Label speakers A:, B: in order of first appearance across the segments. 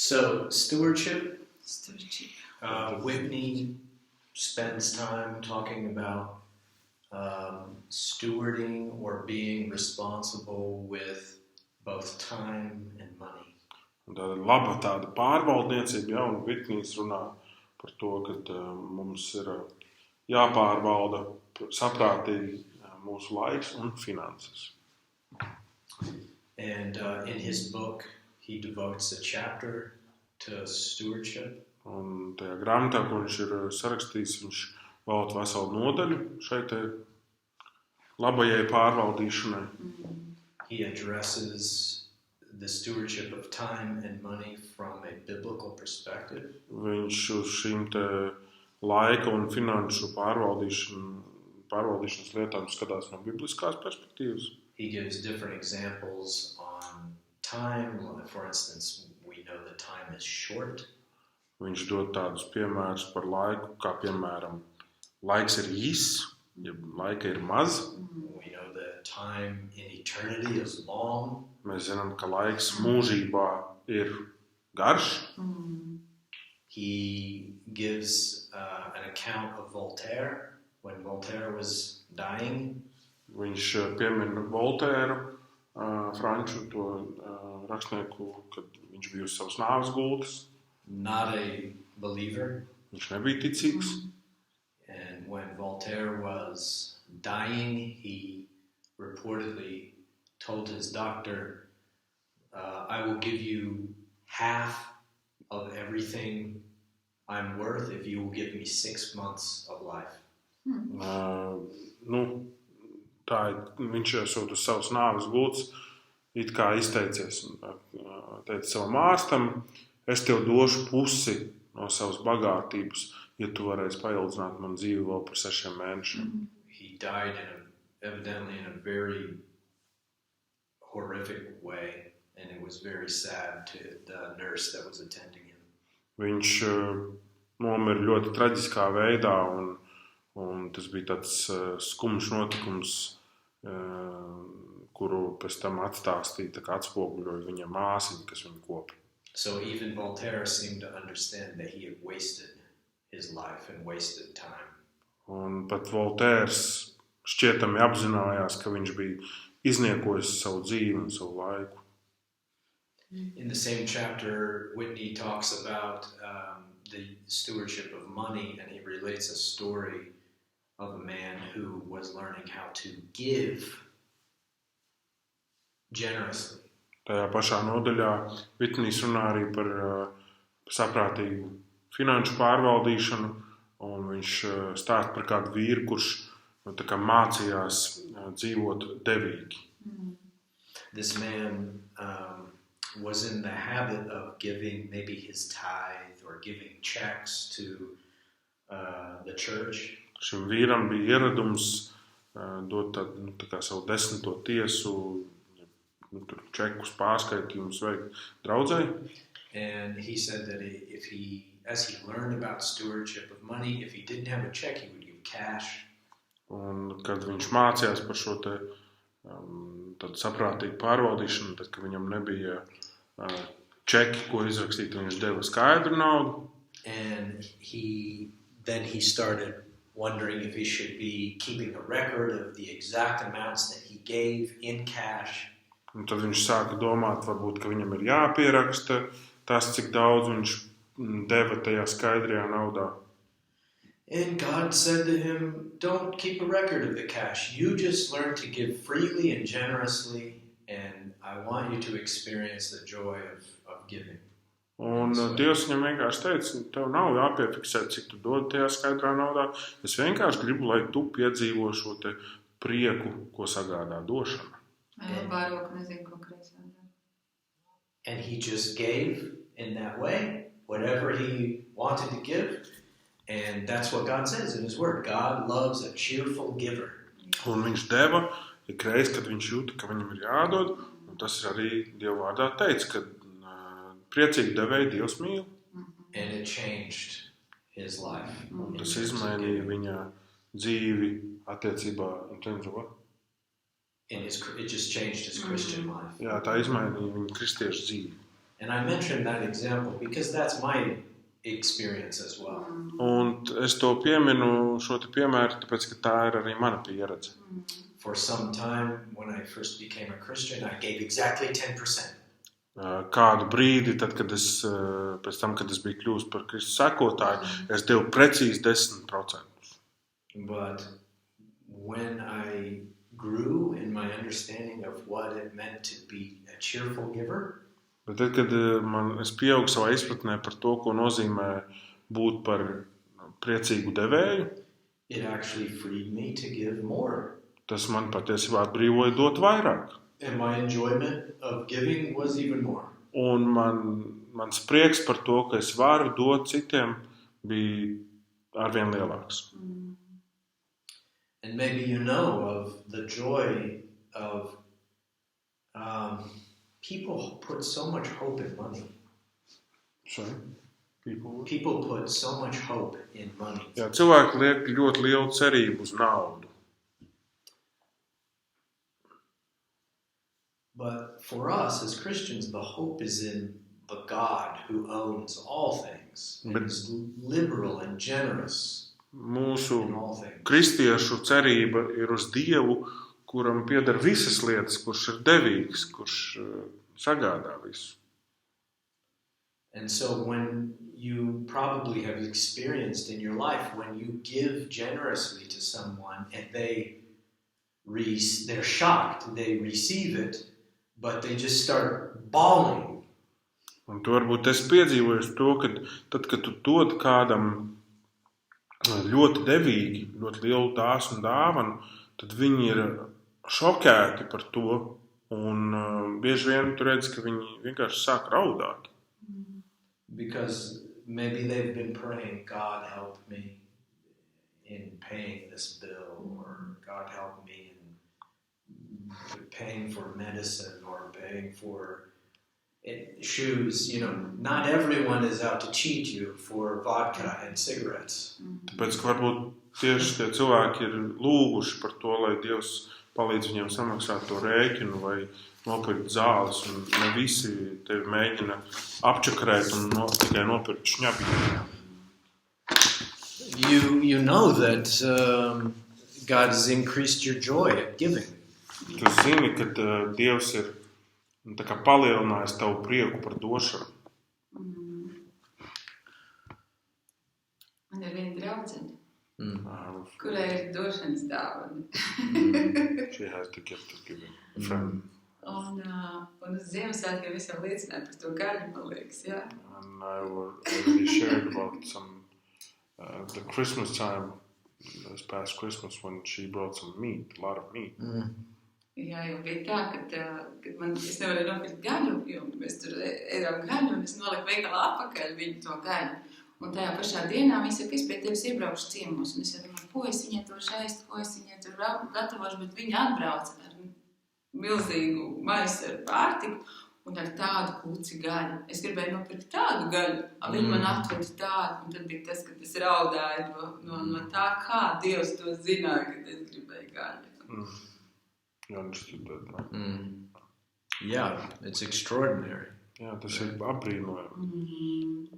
A: So, stewardship. Whitney spends time talking about stewarding or being responsible with both time and money.
B: Tāda laba tāda pārvaldniecība, ja, un Vitnijs runā par to, ka mums ir jāpārvalda saprātīgi mūsu laiks un finanses.
A: And in his book, he devotes a chapter to stewardship.
B: Un tajā grāmatā, ko viņš ir sarakstījis, viņš velta veselu nodaļu šai te labajai pārvaldīšanai.
A: He addresses the stewardship of time and money from a biblical perspective.
B: Viņš uz šīm te laika un finanšu pārvaldīšanas lietām skatās no bibliskās perspektīvas.
A: He gives different examples on time. For instance, we know that time is short.
B: Viņš dod tādus piemērus par laiku, kā piemēram, laiks ir īss, ja laika ir maz.
A: We know that time in eternity is long.
B: Mēs zinām, ka laiks mūžībā ir garš.
A: He gives an account of Voltaire when Voltaire was dying.
B: Viņš piemin Voltēru, franču to rakstnieku, kad viņš bija uz savas nāves gultas.
A: Not a believer.
B: Viņš nebija ticīgs.
A: And when Voltaire was dying, he reportedly told his doctor, I will give you half of everything I'm worth if you will give me 6 months of life.
B: Tā viņš esot uz savas nāves gultas, it kā izteicies un teica savam ārstam, es tev došu pusi no savas bagātības, ja tu varēsi paildzināt man dzīvi vēl par 6 mēnešiem.
A: He died evidently in a very horrific way, and it was very sad to the nurse that was attending him.
B: Viņš nomira ļoti traģiskā veidā, un tas bija tāds skumjš notikums, kuru pēc tam atstāstīja, tā kā atspoguļoja viņa māsiņa, kas viņu kopa.
A: So even Voltaire seemed to understand that he had wasted his life and wasted time.
B: Un pat Voltērs šķietami apzinājās, ka viņš bija izniekojis savu dzīvi un savu laiku.
A: In the same chapter, Whitney talks about the stewardship of money, and he relates a story of a man who was learning how to give generously.
B: Tajā pašā nodaļā Vitnijs runā arī par saprātīgu finanšu pārvaldīšanu, un viņš stāsta par kādu vīru, kurš tā kā mācījās dzīvot devīgi.
A: This man was in the habit of giving maybe his tithe or giving checks to the church.
B: Šim vīram bija ieradums dot tā kā savu 10. tiesu, čekus pārskaitījumus veikt draudzei.
A: And he said that as he learned about stewardship of money, if he didn't have a check, he would give cash.
B: Un kad viņš mācījās par šo te tādu saprātīgu pārvaldīšanu, tad, kad viņam nebija čeki, ko izrakstīt, viņš deva skaidru naudu.
A: And then he started wondering if he should be keeping a record of the exact amounts that he gave in cash.
B: Un tad viņš sāka domāt, varbūt, ka viņam ir jāpieraksta tas, cik daudz viņš deva tajā skaidrajā naudā.
A: And God said to him, don't keep a record of the cash. You just learn to give freely and generously, and I want you to experience the joy of giving.
B: Un Dievs viņam vienkārši teica, tev nav jāpiefiksē, cik tu dod tajā skaidrā naudā. Es vienkārši gribu, lai tu piedzīvo šo te prieku, ko sagādā došana.
A: And he just gave in that way, whatever he wanted to give. And that's what God says in his word. God loves a cheerful giver.
B: Un viņš deva, ikreiz, kad viņš jūta, ka viņam ir jādod, un tas ir arī Dieva vārdā teica, ka priecīgi devēji Dievs mīl.
A: And it changed his life.
B: Un tas izmainīja viņa dzīvi attiecībā, in terms of what?
A: It just changed his Christian life.
B: Jā, tā izmainīja viņa kristiešu dzīvi.
A: And I mentioned that example because that's my experience as well.
B: Un es to pieminu, šo te piemēru, tāpēc, ka tā ir arī mana pieredze.
A: For some time, when I first became a Christian, I gave exactly 10%.
B: Kādu brīdi, tad, kad es, pēc tam, kad es biju kļuvis par Kristus sekotāju, es devu precīzi 10%.
A: But when I grew in my understanding of what it meant to be a cheerful giver,
B: Bet tad, kad es pieaugu savā izpratnē par to, ko nozīmē būt par priecīgu devēju,
A: it actually freed me to give more.
B: Tas man patiesībā atbrīvoja dot vairāk.
A: And my enjoyment of giving was even more.
B: Un mans prieks par to, ka es varu dot citiem, bija arvien lielāks.
A: And maybe you know of the joy of people put so much hope in money.
B: Sorry?
A: People put so much hope in money.
B: Jā, cilvēki liek ļoti lielu cerību uz naudu.
A: But for us as Christians, the hope is in the God who owns all things and is liberal and generous
B: Mūsu
A: in all things.
B: kristiešu cerība ir uz Dievu, kuram pieder visas lietas, kurš ir devīgs, kurš sagādā visu.
A: And so when you probably have experienced in your life, when you give generously to someone and they're shocked, they receive it, but they just start bawling.
B: Un tu varbūt esi piedzīvojis to, ka tad, kad tu dod kādam ļoti devīgi, ļoti lielu dāsnu dāvanu, tad viņi ir šokēti par to, un bieži vien tu redzi, ka viņi vienkārši sāk raudāt.
A: Because maybe they've been praying, God help me in paying this bill, or God help me in paying for medicine, or paying for shoes. You know, not everyone is out to cheat you for vodka and cigarettes.
B: Tāpēc, ka varbūt tieši tie cilvēki ir lūguši par to, lai Dievs palīdz viņiem samaksāt to rēķinu vai nopirkt zāles, un ne visi tevi mēģina apčakarēt un tikai nopirkt šņabību.
A: You know that God has increased your joy at giving.
B: Tu zini, ka Dievs ir tā kā palielinājis tavu prieku par došanu.
C: Man ir viena draudzene, kurai ir došanas dāvana.
B: She has the gift of giving. A friend.
C: Un uz Ziemassvētkiem es jau liecināju par to gaļu, man liekas, jā.
B: And I already shared about the Christmas time, this past Christmas, when she brought some meat, a lot of meat.
C: Jā, jau bija tā, kad es nevarēju nopirkt gaļu, jo mēs tur ēdām gaļu, un es noliku veikalā atpakaļ viņu to gaļu. Un tajā pašā dienā viņi saka, es pie tevis iebraukšu ciemos, un es domāju, ko es viņai to šaist, ko es viņai tur gatavošu, bet viņi atbrauc ar milzīgu maisu ar pārtiku un ar tādu kuci gaļu. Es gribēju nopirkt tādu gaļu, viņi man atveda tādu, un tad bija tas, ka es raudāju no tā, kā Dievs to zināja, kad es gribēju gaļu.
B: You understood that, right?
A: Yeah, it's extraordinary.
B: Jā, tas ir apbrīnojami.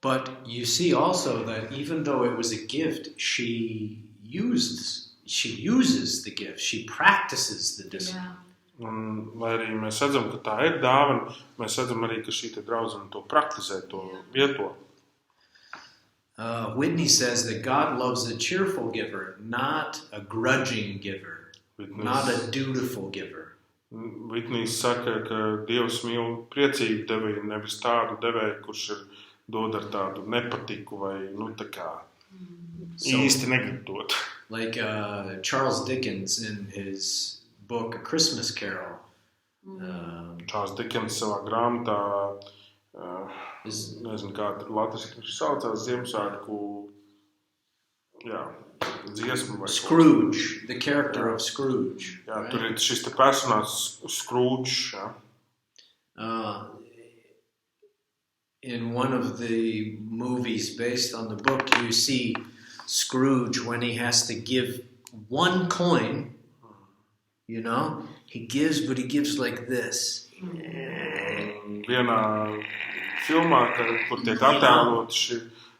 A: But you see also that even though it was a gift, she uses the gift. She practices the discipline.
B: Un, lai arī mēs redzam, ka tā ir dāvana, mēs redzam arī, ka šī draudzene to praktizē, to lieto.
A: Whitney says that God loves a cheerful giver, not a grudging giver, not a dutiful giver.
B: Whitney saka, ka Dievs mīl priecīgu devēju, nevis tādu devēju, kurš ir dod ar tādu nepatiku vai, tā kā īsti negrib dot.
A: Like Charles Dickens in his book A Christmas Carol.
B: Charles Dickens savā grāmatā, nezinu, kā latviski viņš saucās, Ziemassvētku, dziesmu vai
A: Scrooge, the character of Scrooge.
B: Jā, right? Tur ir šis te personāžs Scrooge, jā.
A: In one of the movies based on the book, you see Scrooge when he has to give one coin You know, he gives, but he gives like this.
B: Vienā filmā, kur tiek attēloti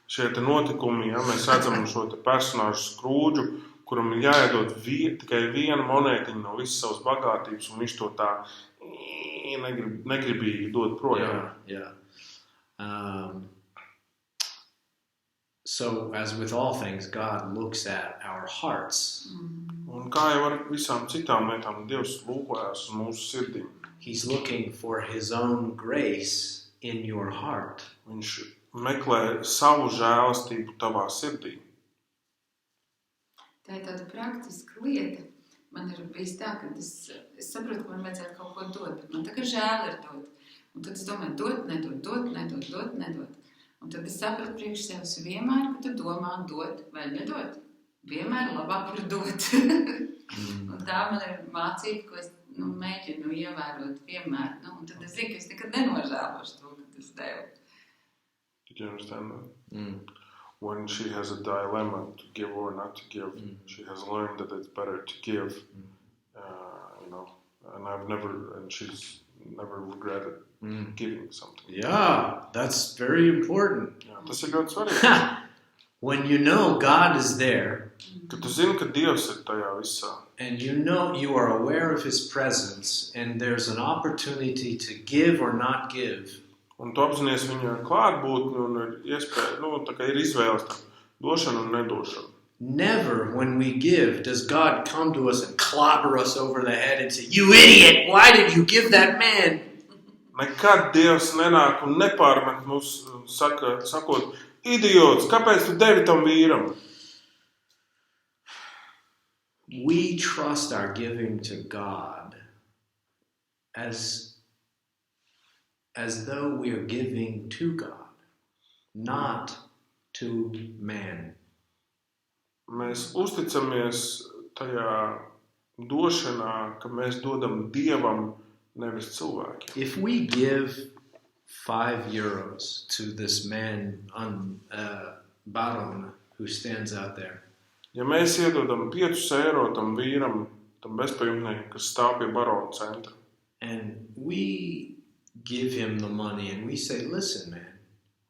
B: šie notikumi, ja, mēs redzam šo personāžu Skrūdžu, kuram ir jāiedod tikai viena monētiņa no visas savas bagātības, un viņš to tā negribīgi dod projām.
A: Yeah. So, as with all things, God looks at our hearts.
B: Un kā jau ar visām citām lietām, Dievs lūkojas uz mūsu sirdīm.
A: He's looking for his own grace in your heart.
B: Viņš meklē savu žēlastību tavā sirdī.
C: Tā ir tāda praktiska lieta. Man ir bijis tā, ka es saprotu, ka man vajadzētu kaut ko dot, bet man tagad žēl ir dot. Un tad es domāju, dot. Un tad es sapratu priekš sevis vienmēr, ka tu domā dot vai nedot. Vienmēr labāk ir dot. Un tā man ir mācība, ko es mēģinu ievērot vienmēr. Un tad es zinu, ka es nekad nenožēlošu to, ka es devu.
B: Did you understand that? When she has a dilemma to give or not to give, she has learned that it's better to give, and she's never regretted giving something.
A: Yeah, that's very important.
B: Jā, tas ir ļoti svarīgi.
A: When you know God is there,
B: Kad tu zini, ka Dievs ir tajā visā,
A: and you know you are aware of his presence, and there's an opportunity to give or not give,
B: un tu apzinies viņa klātbūtni un ir iespēja, tā kā ir izvēles došana un nedošana.
A: never when we give does God come to us and clobber us over the head and say, "You idiot, why did you give that man?"
B: Nekad Dievs nenāk un nepārmet mums, sakot, idiots, kāpēc tu devi tam vīram?
A: We trust our giving to God as though we are giving to God, not to man.
B: Mēs uzticamies tajā došanā, ka mēs dodam Dievam, nevis cilvēkiem.
A: If we give €5 to this man on Baron who stands out there,
B: Ja mēs iedodam €5 tam vīram, tam bezpajumtniekam, kas stāv pie barona centra,
A: and we give him the money and we say, "Listen, man,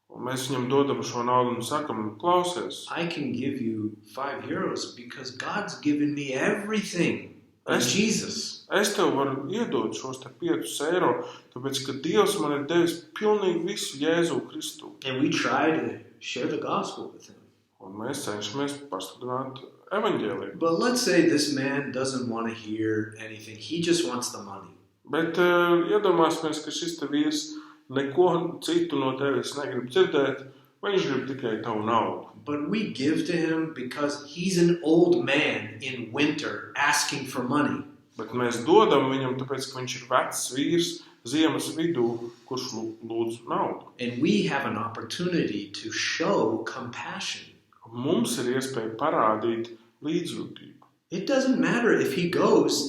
B: un mēs viņam dodam šo naudu un sakam, klausies,
A: I can give you €5 because God's given me everything in
B: Es-
A: Jesus."
B: es tev varu iedot šos €5, tāpēc, ka Dievs man ir devis pilnīgi visu Jēzu Kristu.
A: And we try to share the gospel with him.
B: Un mēs cenšamies pasludināt evaņģēliju.
A: But let's say this man doesn't want to hear anything. He just wants the money.
B: Bet iedomāsimies, ka šis te vīrs neko citu no tevis negrib dzirdēt, viņš grib tikai tavu naudu.
A: But we give to him because he's an old man in winter asking for money.
B: Bet mēs dodam viņam, tāpēc, ka viņš ir vecs vīrs ziemas vidū, kurš lūdz naudu.
A: And we have an opportunity to show compassion.
B: Mums ir iespēja parādīt līdzjūtību.
A: It doesn't matter if he goes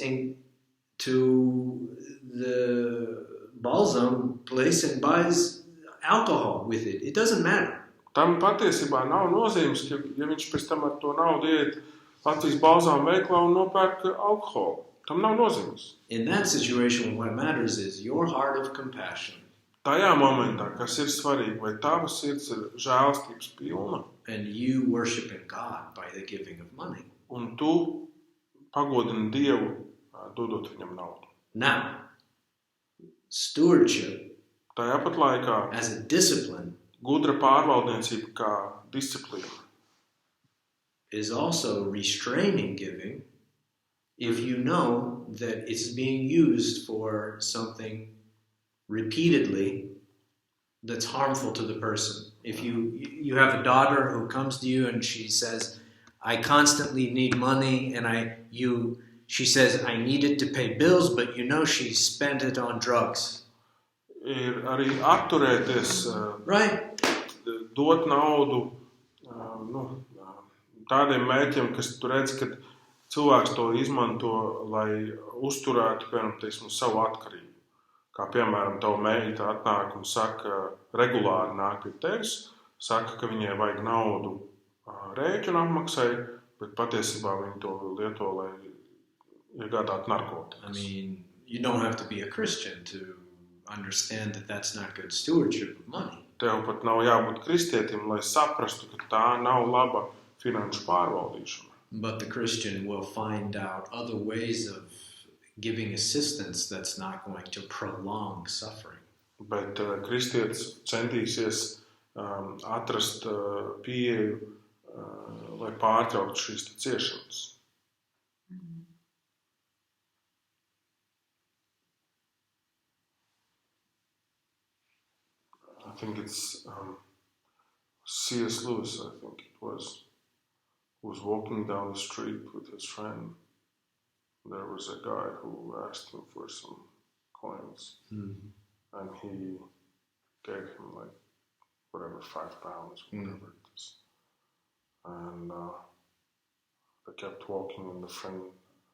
A: to the balsam place and buys alcohol with it. It doesn't matter.
B: Tam patiesībā nav nozīmes, ka, ja viņš pēc tam ar to naudu iet Latvijas balzām veiklā un nopērk alkoholu. Tam nav nozīmes.
A: In that situation, what matters is your heart of compassion.
B: Tajā momentā, kas ir svarīgi, vai tava sirds ir žēlastības pilna,
A: And you worshiping God by the giving of money.
B: un tu pagodini Dievu, dodot viņam naudu.
A: Now, stewardship
B: Tajā pat laikā
A: as a discipline
B: gudra pārvaldniecība kā disciplīna
A: is also restraining giving if you know that it's being used for something repeatedly that's harmful to the person. If you have a daughter who comes to you and she says, "I constantly need money," and she says, "I need it to pay bills," but you know she spent it on drugs.
B: ir arī atturēties,
A: Right?
B: dot naudu tādiem mērķiem, kas tu redz, ka cilvēks to izmanto, lai uzturētu, piemēram, savu atkarību. Kā piemēram, tava meita atnāk un saka, regulāri nāk pie tevis, saka, ka viņai vajag naudu rēķinu apmaksai, bet patiesībā viņi to lieto, lai iegādāt narkotikas.
A: I mean, you don't have to be a Christian to understand that that's not good stewardship of money.
B: Tev pat nav jābūt kristietim, lai saprastu, ka tā nav laba finanšu pārvaldīšana.
A: But the Christian will find out other ways of giving assistance that's not going to prolong suffering.
B: Bet kristietis centīsies atrast pieeju, lai pārtrauktu šīs ciešanas. I think it's C.S. Lewis, I think it was, who was walking down the street with his friend. There was a guy who asked him for some coins, and he gave him like whatever, £5, whatever it is. And they kept walking, and the friend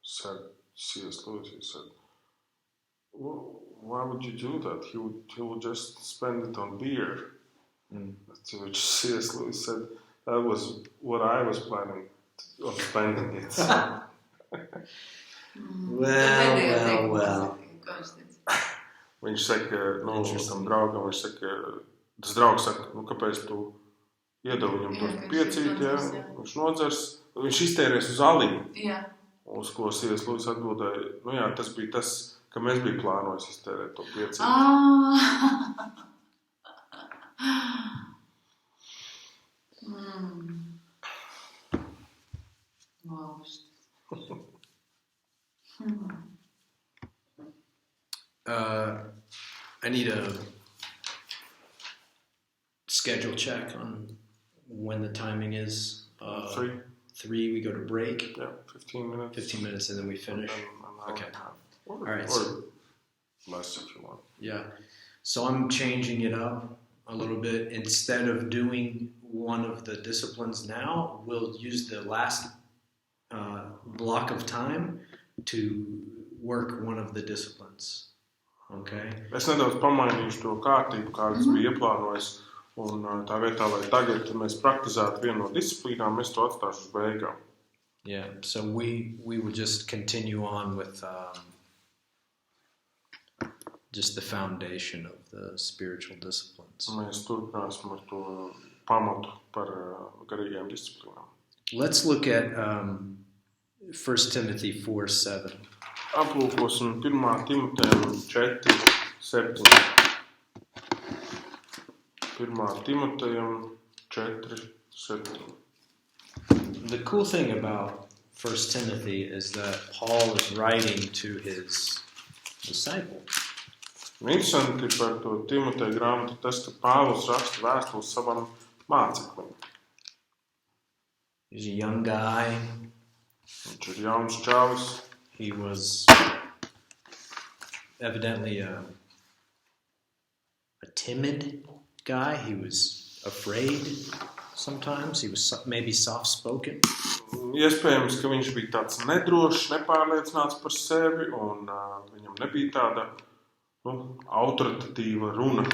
B: said, C.S. Lewis, he said, well, why would you do that? He would just spend it on beer. To which C.S. Lewis said, that was what I was planning on spending it.
A: Well.
B: Viņš saka, tam draugam, viņš saka, tas draugs saka, kāpēc tu iedevi viņam to piecīt, ja? Viņš nodzers, viņš iztērēs uz aliņu. Uz ko C.S. Lewis atbildēja, tas bija tas, ka mēs bija plānojis iztērēt to piecīt.
A: I need a schedule check on when the timing is.
B: 3.
A: 3, we go to break.
B: Yeah, 15 minutes.
A: 15 minutes and then we finish. Okay.
B: All
A: right.
B: Or less if you want.
A: Yeah. So I'm changing it up a little bit. Instead of doing one of the disciplines now, we'll use the last block of time to work one of the disciplines. Okay?
B: Es nedaudz pamainīšu to kārtību, kādas bija ieplānojis, un tā vietā, lai tagad mēs praktizētu vienu no disciplīnām, es to atstāšu uz beigām.
A: Yeah, so we will just continue on with just the foundation of the spiritual disciplines.
B: Mēs turpināsim ar to pamatu par garīgajām disciplīnām.
A: Let's look at 1 Timothy 4:7.
B: Aplūkosim 1. Timotejam 4:7. 1. Timotejam 4:7.
A: The cool thing about 1 Timothy is that Paul is writing to his disciple.
B: Interesanti par to Timoteja grāmatu tas, ka Pāvils raksta vēstuli savam māceklim.
A: He's a young guy.
B: Viņš ir jauns čalis.
A: He was evidently a timid guy. He was afraid sometimes. He was maybe soft-spoken.
B: Iespējams, ka viņš bija tāds nedrošs, nepārliecināts par sevi, un viņam nebija tāda autoritatīva runa.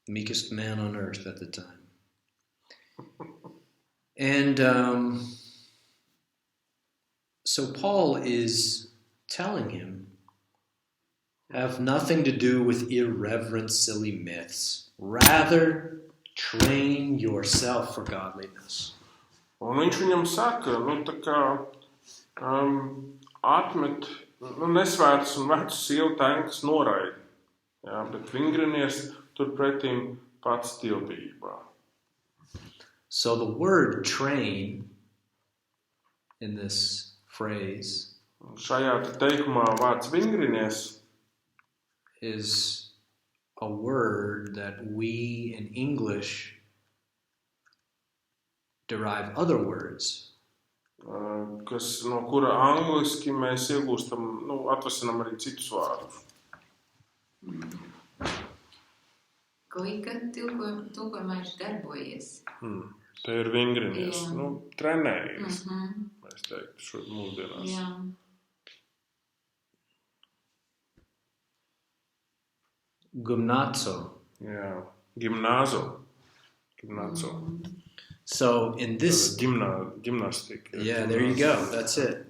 A: Meekest man on earth at the time. And so Paul is telling him, have nothing to do with irreverent, silly myths. Rather, train yourself for godliness.
B: Un viņš viņam saka, tā kā atmet nesvētas un vecas sievu tēnkas noraidi, bet vingrinies turpretīm pats dievbijībā.
A: So the word train in this phrase
B: šajā teikumā vārds vingrinies
A: is a word that we in English derive other words.
B: Kas, no kura angliski mēs iegūstam, atvasinam arī citus vārdus.
C: Klika tulkojumā ir darbojies.
B: Te ir vingrinies, trenējies, mēs teiktu šo mūsdienās.
C: Jā.
A: Gymnazo.
B: Jā, gimnāzo.
A: So in this...
B: Gimnastika.
A: Yeah, there you go. That's it.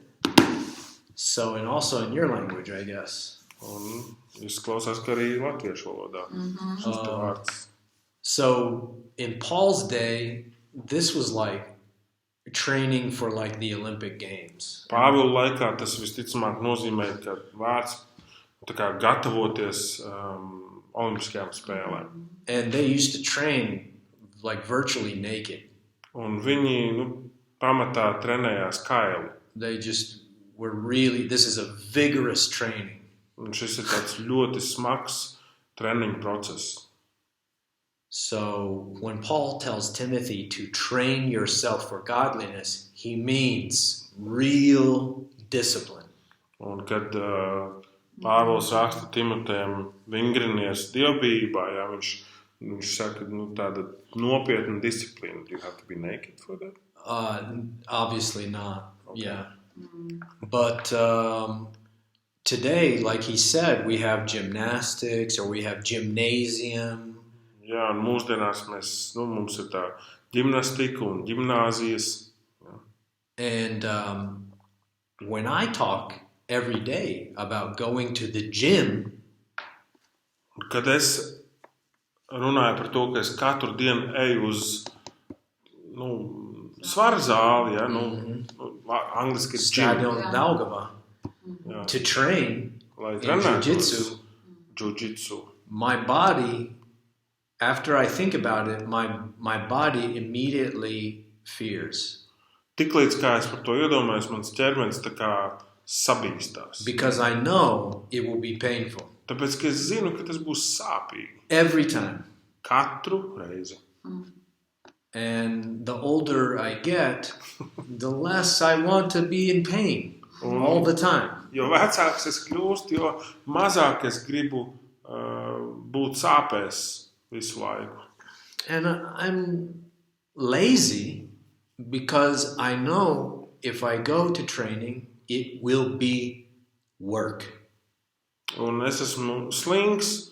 A: So, and also in your language, I guess.
B: Un izklausās, ka arī latviešu valodā šis te vārds.
A: So in Paul's day, this was like training for like the Olympic Games.
B: Pāvila laikā tas visticamāk nozīmē, ka vārds tā kā gatavoties olimpiskajām spēlēm.
A: And they used to train like virtually naked.
B: Un viņi pamatā trenējās kaili.
A: They just were really, this is a vigorous training.
B: Un šis ir tāds ļoti smags treniņu process.
A: So when Paul tells Timothy to train yourself for godliness, he means real discipline.
B: Un kad Pāvils raksta Timotejam vingrinies dievbijībā, jā, viņš saka, tāda nopietna disciplīna. Do you have to be naked for that?
A: Obviously not, yeah. But today, like he said, we have gymnastics or we have gymnasium.
B: Jā, un mūsdienās mums ir tā gimnastika un gimnāzijas. Jā.
A: And when I talk every day about going to the gym,
B: kad es runāju par to, ka es katru dienu eju uz svara zāli, ja, angliski ir
A: Stadion Daugava, to train in jiu-jitsu, my body, after I think about it, my body immediately fears.
B: Tiklīdz kā es par to iedomājos, mans ķermenis tā kā sabīstās.
A: Because I know it will be painful.
B: Tāpēc, ka es zinu, ka tas būs sāpīgi.
A: Every time.
B: Katru reizi.
A: And the older I get, the less I want to be in pain all the time.
B: Jo vecāks es kļūstu, jo mazāk es gribu būt sāpēs visu laiku.
A: And I'm lazy because I know if I go to training, it will be work.
B: Un es esmu slings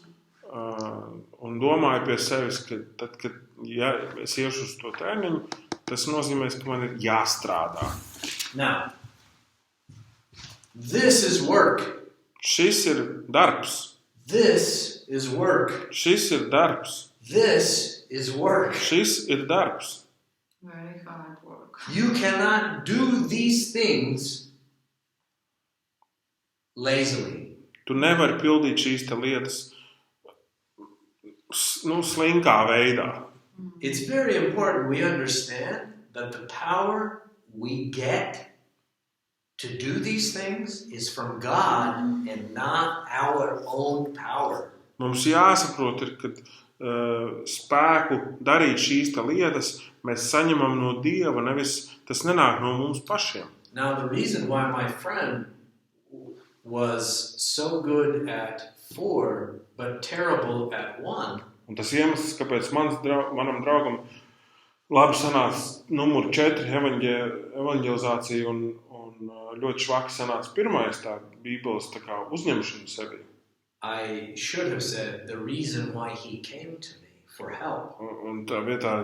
B: un domāju pie sevis, ka tad, kad es iešu uz to treniņu, tas nozīmē, ka man ir jāstrādā.
A: Now, this is work.
B: Šis ir darbs.
A: This is work.
B: Šis ir darbs.
A: This is work.
B: Šis ir darbs.
C: Very hard work.
A: You cannot do these things lazily.
B: Tu nevari pildīt šīs te lietas slinkā veidā.
A: It's very important we understand that the power we get to do these things is from God and not our own power.
B: Mums jāsaprot, ka spēku darīt šīs te lietas mēs saņemam no Dieva, nevis tas nenāk no mums pašiem.
A: Now the reason why my friend was so good at 4 but terrible at 1.
B: Un tas iemesls, kāpēc manam draugam labi sanāca numur 4 evaņģelizācija un ļoti švaki sanāca pirmais tā Bībeles tā kā uzņemšana sevi.
A: I should have said the reason why he came to me for help.
B: Un tā vietā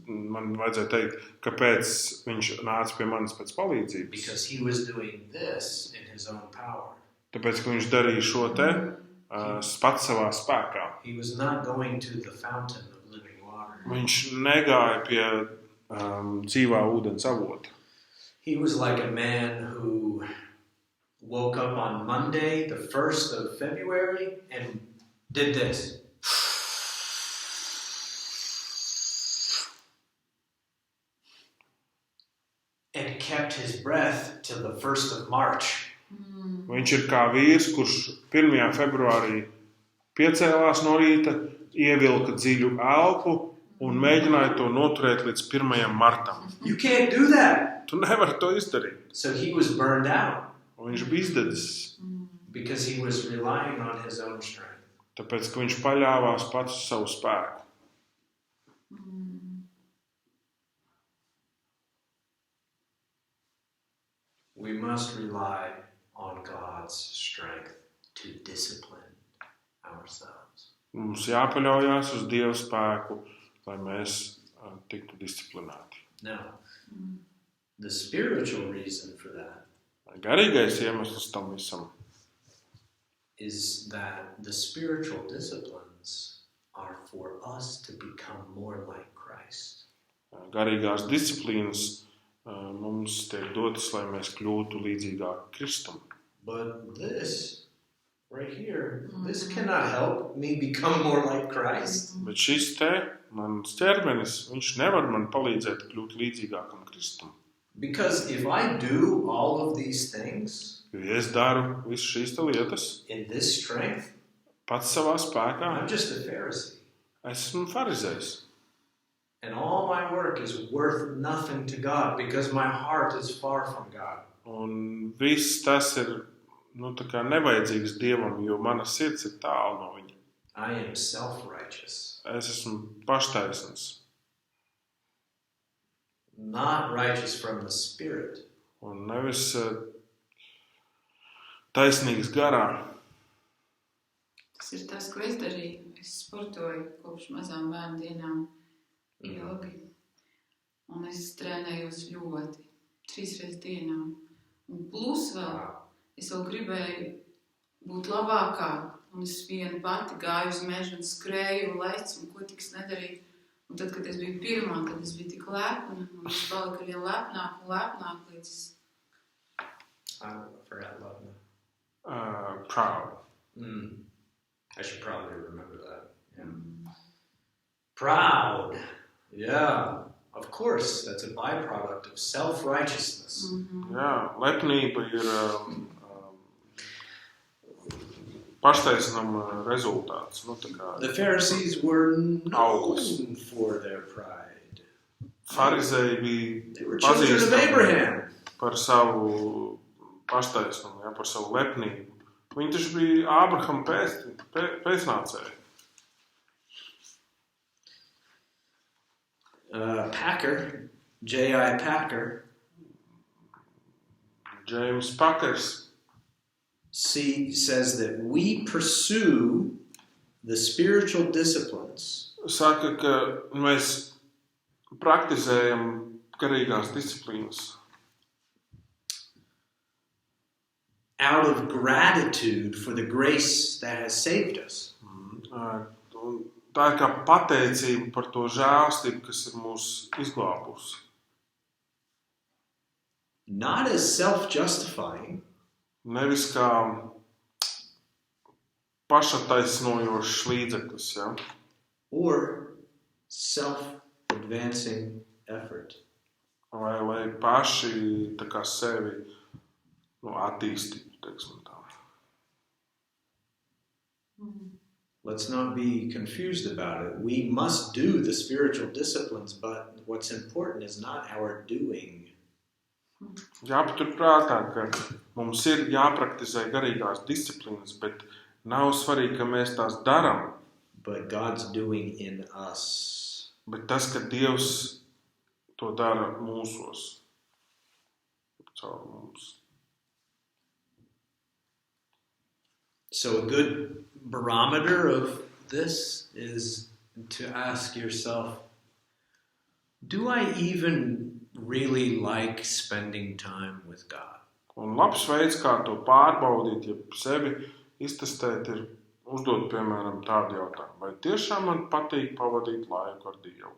B: man vajadzēja teikt, kāpēc viņš nāca pie manis pēc palīdzības.
A: Because he was doing this in his own power.
B: Tāpēc, ka viņš darīja šo te pats savā spēkā.
A: He was not going to the fountain of living water.
B: Viņš negāja pie dzīvā ūdens avota.
A: He was like a man who woke up on Monday, the 1st of February, and did this. And kept his breath till the 1st of March.
B: Viņš ir kā vīrs, kurš 1. februārī piecēlās no rīta, ievilka dziļu elpu un mēģināja to noturēt līdz 1. martam.
A: You can't do that.
B: Tu nevari to izdarīt.
A: So he was burned out.
B: Un viņš bija izdedzis.
A: Because he was relying on his own strength.
B: Tāpēc, ka viņš paļāvās pats uz savu spēku.
A: We must rely on God's strength to discipline ourselves.
B: Mums jāpaļaujās uz Dieva spēku, lai mēs tiktu disciplinēti.
A: Now, the spiritual reason for that
B: Garīgais iemesls tam visam
A: is that the spiritual disciplines are for us to become more like Christ.
B: Garīgās disciplīnas mums tiek dotas, lai mēs kļūtu līdzīgāk Kristum.
A: But this, right here, this cannot help me become more like Christ.
B: Bet šis te, mans ķermenis, viņš nevar man palīdzēt kļūt līdzīgākam Kristum.
A: Because if I do all of these things
B: Jo ja es daru visu šīs te lietas
A: in this strength,
B: pats savā spēkā,
A: I'm just a Pharisee.
B: es esmu farizējs.
A: And all my work is worth nothing to God because my heart is far from God.
B: Un viss tas ir tā kā nevajadzīgs Dievam, jo mana sirds ir tālu no viņa.
A: I am self-righteous.
B: Es esmu paštaisns.
A: Not righteous from the Spirit.
B: Un nevis taisnīgs garā.
C: Tas ir tas, ko es darīju. Es sportoju kopš mazām bērnu dienām ilgi. Un es trenējos ļoti. 3 reizes dienā. Un plus vēl, es vēl gribēju būt labākā. Un es viena pati gāju uz mežu un skrēju un lecu un ko tiks nedarīju. Un tad, kad es biju pirmā, tad es biju tik lepna. Un es paliku arī lepnāk un lepnāk līdz...
A: I forgot lepna.
B: Proud.
A: I should probably remember that. Yeah. Proud. Yeah. Of course, that's a byproduct of self-righteousness.
B: Jā, lepnība ir paštaisnuma rezultāts.
A: The Pharisees were known for their pride.
B: Farizēji bija
A: They were children of Abraham.
B: par savu paštaisnumu, par savu lepnību. Viņi taču bija Ābrahama pēcnācēji.
A: Packer, J.I. Packer,
B: James Pakers
A: says that we pursue the spiritual disciplines
B: saka, ka mēs praktizējam garīgās disciplīnas
A: out of gratitude for the grace that has saved us.
B: Tā ir kā pateicība par to žēlstību, kas ir mūs izglābusi.
A: Not as self-justifying,
B: Nevis kā pašataisnojošs līdzeklis, ja?
A: or self-advancing effort.
B: Vai lai paši tā kā sevi attīstītu, teiksim tā.
A: Let's not be confused about it. We must do the spiritual disciplines, but what's important is not our doing.
B: Jāpatur prātā, ka mums ir jāpraktizē garīgās disciplīnas, bet nav svarīgi, ka mēs tās darām.
A: But God's doing in us.
B: Bet tas, ka Dievs to dara mūsos, caur mums.
A: So a good barometer of this is to ask yourself, do I even really like spending time with God?
B: Un labs veids, kā to pārbaudīt, ja sevi iztestēt, ir uzdot, piemēram, tādu jautājumu. Vai tiešām man patīk pavadīt laiku ar Dievu?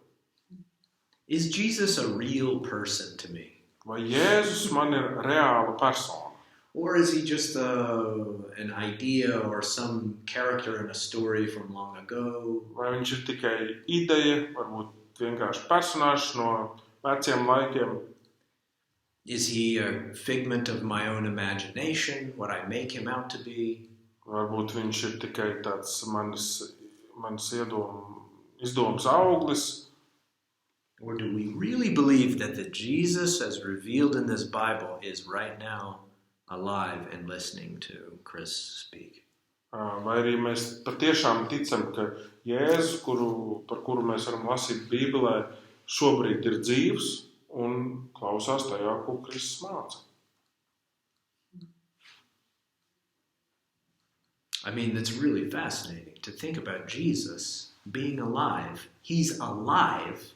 A: Is Jesus a real person to me?
B: Vai Jēzus man ir reāla persona?
A: Or is he just an idea or some character in a story from long ago?
B: Vai viņš ir tikai ideja, varbūt vienkārši personāžs no veciem laikiem?
A: Is he a figment of my own imagination, what I make him out to be?
B: Varbūt viņš ir tikai tāds manas izdomas auglis?
A: Or do we really believe that the Jesus as revealed in this Bible is right now alive and listening to Kriss speak?
B: Vai arī mēs patiešām ticam, ka Jēzus, par kuru mēs varam lasīt Bībelē, šobrīd ir dzīvs un klausās tajā, ko Kriss māca?
A: I mean, that's really fascinating to think about Jesus being alive. He's alive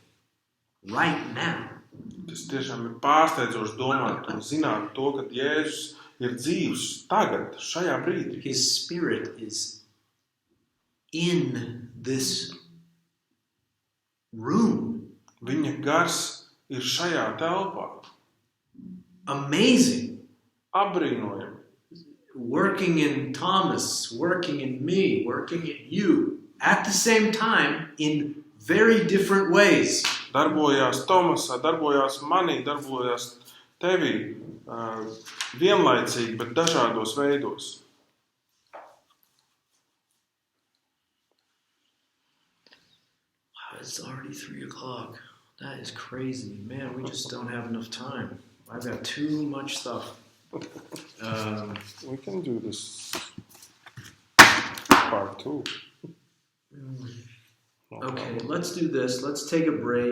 A: right now.
B: Tas tiešām ir pārsteidzoši domāt un zināt to, ka Jēzus ir dzīvs tagad, šajā brīdī.
A: His spirit is in this room.
B: Viņa gars ir šajā telpā.
A: Amazing.
B: Apbrīnojami.
A: Working in Thomas, working in me, working in you, at the same time in very different ways.
B: Darbojās Tomasā, darbojās manī, darbojās tevī, vienlaicīgi, bet dažādos veidos.
A: Wow, it's already 3 o'clock. That is crazy. Man, we just don't have enough time. I've got too much stuff.
B: We can do this part 2.
A: Okay, let's do this. Let's take a break.